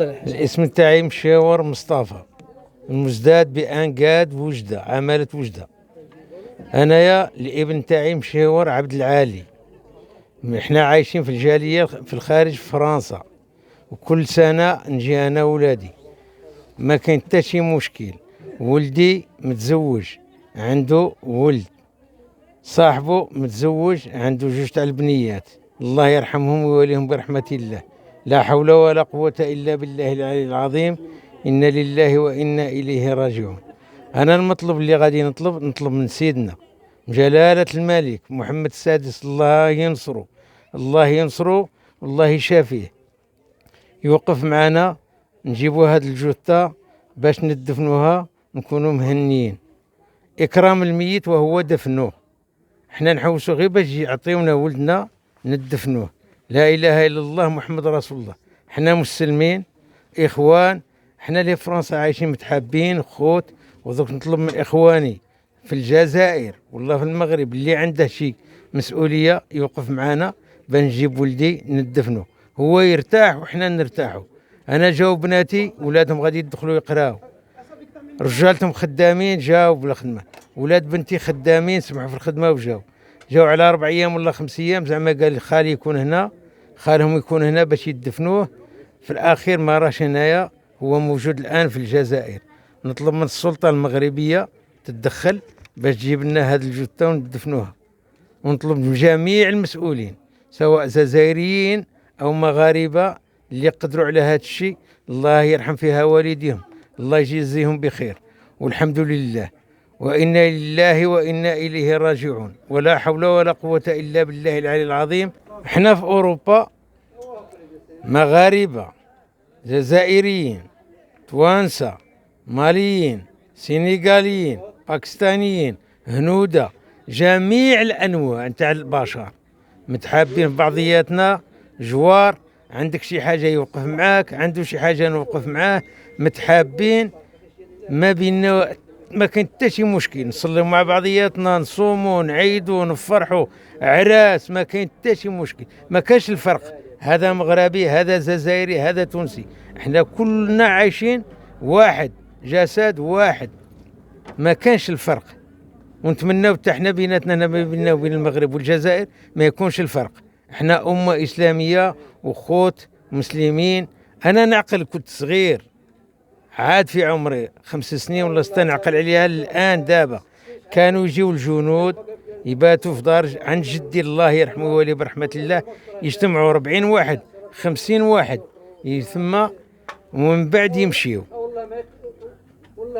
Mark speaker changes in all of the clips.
Speaker 1: الاسم تاعي مشاور مصطفى، المزداد بأنقاد وجدة، عمالة وجدة. انايا الابن تاعي مشاور عبد العالي. احنا عايشين في الجالية في الخارج في فرنسا، وكل سنة نجي انا وولادي، ما كاين حتى شي مشكل. ولدي متزوج، عنده ولد، صاحبه متزوج عنده جوج تاع البنيات، الله يرحمهم ويوليهم برحمة الله. لا حول ولا قوة إلا بالله العلي العظيم. إنا لله وإنا إليه راجعون. أنا المطلب اللي غادي نطلب من سيدنا جلالة الملك محمد السادس، الله ينصره، الله ينصره والله يشافيه، يوقف معنا نجيبوا هاد الجثة باش ندفنوها، نكونوا مهنيين. إكرام الميت وهو دفنوه، احنا نحوسوا غير باش يعطيونا ولدنا ندفنوه. لا اله الا الله محمد رسول الله. احنا مسلمين اخوان، احنا اللي في فرنسا عايشين متحابين خوت. ودوك نطلب من اخواني في الجزائر والله في المغرب اللي عنده شي مسؤوليه يوقف معنا باش نجيب ولدي ندفنه، هو يرتاح وحنا نرتاحوا. انا جاو بناتي ولادهم غادي يدخلوا يقراو، رجالتهم خدامين جاو بلا خدمه، ولاد بنتي خدامين سمحوا في الخدمه جاو على 4 ايام ولا 5 ايام. زعما قال خالي يكون هنا، خالهم يكون هنا باش يدفنوه. في الاخير ما راش هنايا، هو موجود الان في الجزائر. نطلب من السلطه المغربيه تتدخل باش تجيب لنا هذه الجثه وندفنوها. ونطلب من جميع المسؤولين سواء جزائريين او مغاربه اللي يقدروا على هذا الشيء، الله يرحم فيها والديهم، الله يجزيهم بخير. والحمد لله وإنا لله وإنا إليه راجعون، ولا حول ولا قوة إلا بالله العلي العظيم. احنا في أوروبا مغاربة، جزائريين، توانسة، ماليين، سينيغاليين، باكستانيين، هنودة، جميع الأنواع نتاع البشر متحابين في بعضياتنا، جوار. عندك شي حاجة يوقف معاك، عنده شي حاجة نوقف معاه، متحابين، ما بينا ما كاين حتى شي مشكل. نصليو مع بعضياتنا، نصوموا، نعيدوا، نفرحوا، عراس، ما كاين حتى شي مشكل. ما كاش الفرق، هذا مغربي، هذا جزائري، هذا تونسي، احنا كلنا عايشين واحد، جسد واحد، ما كانش الفرق. ونتمناو حتى احنا بيناتنا هنا بيننا وبين المغرب والجزائر ما يكونش الفرق. احنا أمة إسلامية وخوت مسلمين. أنا نعقل كنت صغير، عاد في عمري 5 سنين ولا 6 نعقل عليها الآن. دابا كانوا يجيو الجنود يباتوا في دار عند جدي الله يرحمه ويولي برحمة الله، يجتمعوا 40 واحد 50 واحد ثم، ومن بعد يمشيوا.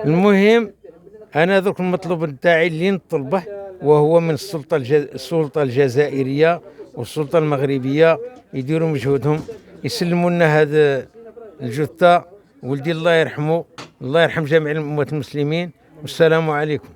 Speaker 1: المهم أنا ذوك المطلوب نتاعي اللي نطلبه وهو من السلطة الجزائرية والسلطة المغربية يديروا مجهودهم، يسلموا لنا هذا الجثة ولدي الله يرحمه، الله يرحم جميع الأمة المسلمين. والسلام عليكم.